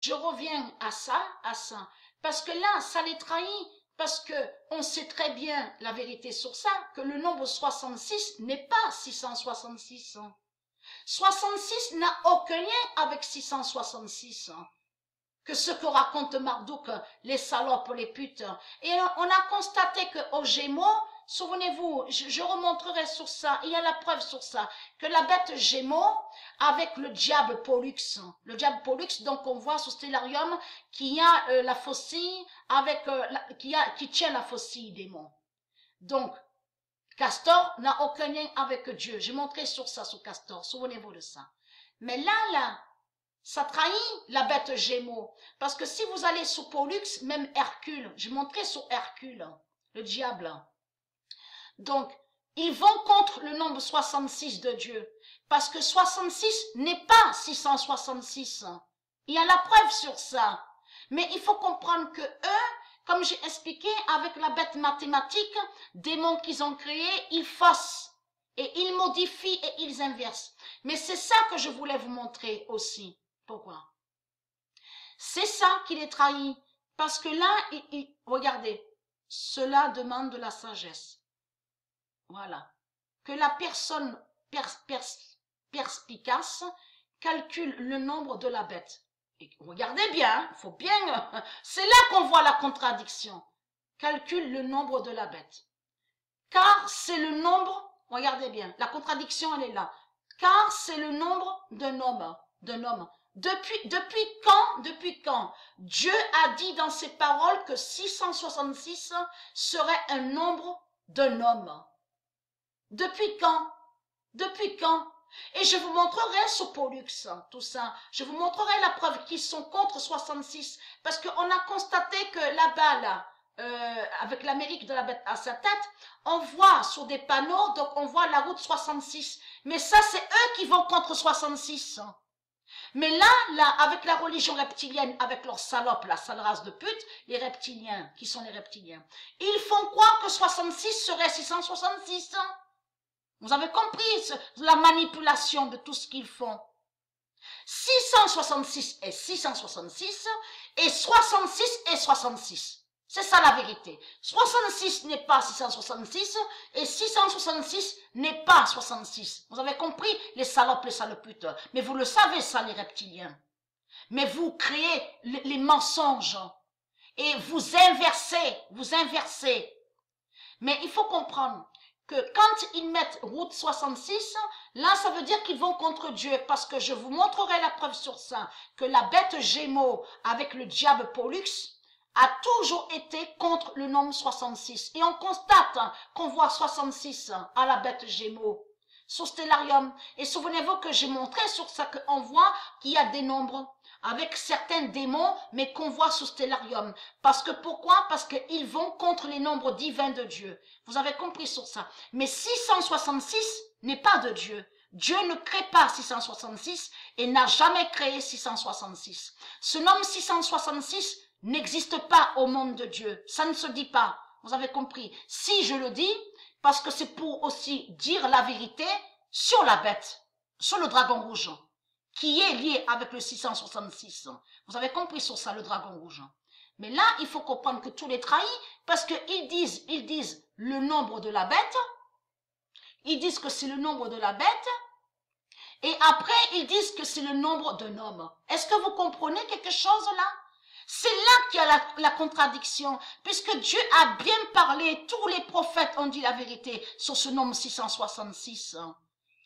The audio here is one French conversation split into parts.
je reviens à ça, parce que là, ça les trahit, parce que on sait très bien la vérité sur ça, que le nombre 66 n'est pas 666. 66 n'a aucun lien avec 666. Que ce que raconte Marduk, les salopes, les putes. Et on a constaté qu'aux Gémeaux, souvenez-vous, je remontrerai sur ça, il y a la preuve sur ça, que la bête Gémeaux, avec le diable Pollux, donc on voit sur Stellarium qu'il y a la faucille, qui tient la faucille démon. Donc, Castor n'a aucun lien avec Dieu. J'ai montré sur ça, sur Castor, souvenez-vous de ça. Mais là, ça trahit la bête Gémeaux. Parce que si vous allez sur Pollux, même Hercule, j'ai montré sur Hercule, le diable. Donc, ils vont contre le nombre 66 de Dieu. Parce que 66 n'est pas 666. Il y a la preuve sur ça. Mais il faut comprendre que eux, comme j'ai expliqué, avec la bête mathématique, démons qu'ils ont créés, ils faussent. Et ils modifient et ils inversent. Mais c'est ça que je voulais vous montrer aussi. Pourquoi? C'est ça qui les trahit. Parce que là, regardez, cela demande de la sagesse. Voilà. Que la personne perspicace calcule le nombre de la bête. Et regardez bien, il faut bien... C'est là qu'on voit la contradiction. Calcule le nombre de la bête. Car c'est le nombre... Regardez bien, la contradiction, elle est là. Car c'est le nombre d'un homme. Depuis quand Dieu a dit dans ses paroles que 666 serait un nombre d'un homme? Depuis quand? Et je vous montrerai sur Pollux, tout ça. Je vous montrerai la preuve qu'ils sont contre 66. Parce qu'on a constaté que là-bas, là, avec l'Amérique de la bête à sa tête, on voit sur des panneaux, donc on voit la route 66. Mais ça, c'est eux qui vont contre 66. Mais là, avec la religion reptilienne, avec leur salope, la sale race de pute, les reptiliens, qui sont les reptiliens, ils font croire que 66 serait 666. Vous avez compris la manipulation de tout ce qu'ils font. 666 est 666 et 66 est 66. C'est ça la vérité. 66 n'est pas 666 et 666 n'est pas 66. Vous avez compris les salopes, les saloputes. Mais vous le savez ça les reptiliens. Mais vous créez les mensonges et vous inversez. Mais il faut comprendre que quand ils mettent route 66, là ça veut dire qu'ils vont contre Dieu, parce que je vous montrerai la preuve sur ça, que la bête Gémeaux avec le diable Pollux a toujours été contre le nombre 66. Et on constate qu'on voit 66 à la bête Gémeaux sur Stellarium. Et souvenez-vous que j'ai montré sur ça qu'on voit qu'il y a des nombres avec certains démons, mais qu'on voit sous Stellarium. Parce que pourquoi? Parce qu'ils vont contre les nombres divins de Dieu. Vous avez compris sur ça. Mais 666 n'est pas de Dieu. Dieu ne crée pas 666 et n'a jamais créé 666. Ce nombre 666 n'existe pas au monde de Dieu. Ça ne se dit pas. Vous avez compris? Si je le dis, parce que c'est pour aussi dire la vérité sur la bête, sur le dragon rouge, qui est lié avec le 666. Vous avez compris sur ça, le dragon rouge. Mais là, il faut comprendre que tous les trahis, parce qu'ils disent le nombre de la bête, ils disent que c'est le nombre de la bête, et après, ils disent que c'est le nombre d'un homme. Est-ce que vous comprenez quelque chose là? C'est là qu'il y a la contradiction, puisque Dieu a bien parlé, tous les prophètes ont dit la vérité sur ce nombre 666,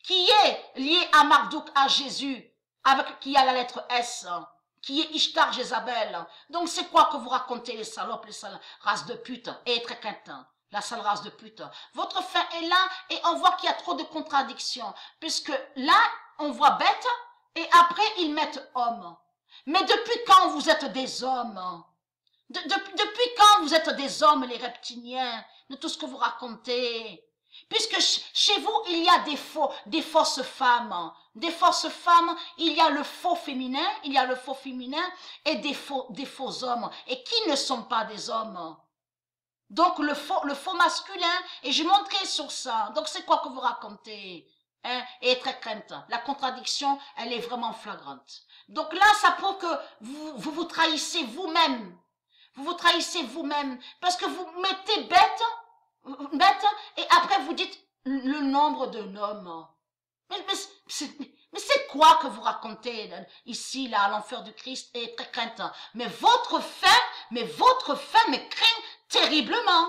qui est lié à Marduk, à Jésus, qui a la lettre S, qui est Ishtar Jézabel. Donc c'est quoi que vous racontez les salopes, les sales races de pute, et très quintin, la sale race de pute. Votre fin est là, et on voit qu'il y a trop de contradictions, puisque là, on voit bête, et après ils mettent homme. Mais depuis quand vous êtes des hommes? Depuis quand vous êtes des hommes, les reptiliens, de tout ce que vous racontez? Puisque chez vous, il y a des fausses femmes. Des fausses femmes, il y a le faux féminin, et des faux hommes. Et qui ne sont pas des hommes? Donc le faux masculin, et je montrerai sur ça. Donc c'est quoi que vous racontez? hein, et très crainte. La contradiction, elle est vraiment flagrante. Donc là, ça prouve que vous trahissez vous-même. Vous vous trahissez vous-même parce que vous mettez bête, et après vous dites le nombre de noms. Mais c'est quoi que vous racontez ici, là, à l'enfer du Christ et très crainte? Mais votre fin me craint terriblement.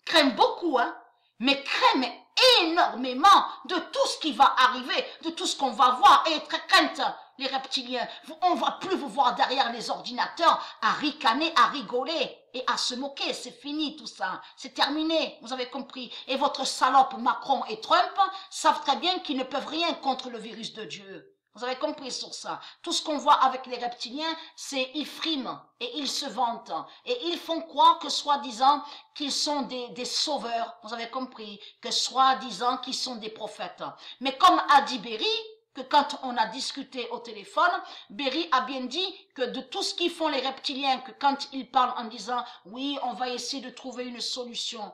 Craint beaucoup, hein. Mais craint, mais énormément de tout ce qui va arriver, de tout ce qu'on va voir. Et très crainte, les reptiliens. On va plus vous voir derrière les ordinateurs à ricaner, à rigoler et à se moquer. C'est fini tout ça. C'est terminé. Vous avez compris. Et votre salope Macron et Trump savent très bien qu'ils ne peuvent rien contre le virus de Dieu. Vous avez compris sur ça. Tout ce qu'on voit avec les reptiliens, c'est ils friment et ils se vantent. Et ils font croire que soi-disant qu'ils sont des sauveurs. Vous avez compris. Que soi-disant qu'ils sont des prophètes. Mais comme a dit Berry, que quand on a discuté au téléphone, Berry a bien dit que de tout ce qu'ils font les reptiliens, que quand ils parlent en disant « oui, on va essayer de trouver une solution »,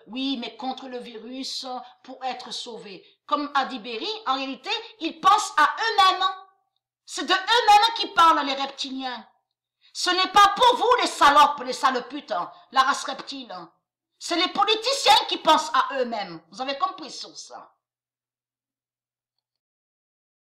oui, mais contre le virus pour être sauvé. Comme a dit Berry, en réalité, ils pensent à eux-mêmes. C'est de eux-mêmes qui parlent, les reptiliens. Ce n'est pas pour vous, les salopes, les saloputes, la race reptile. C'est les politiciens qui pensent à eux-mêmes. Vous avez compris sur ça.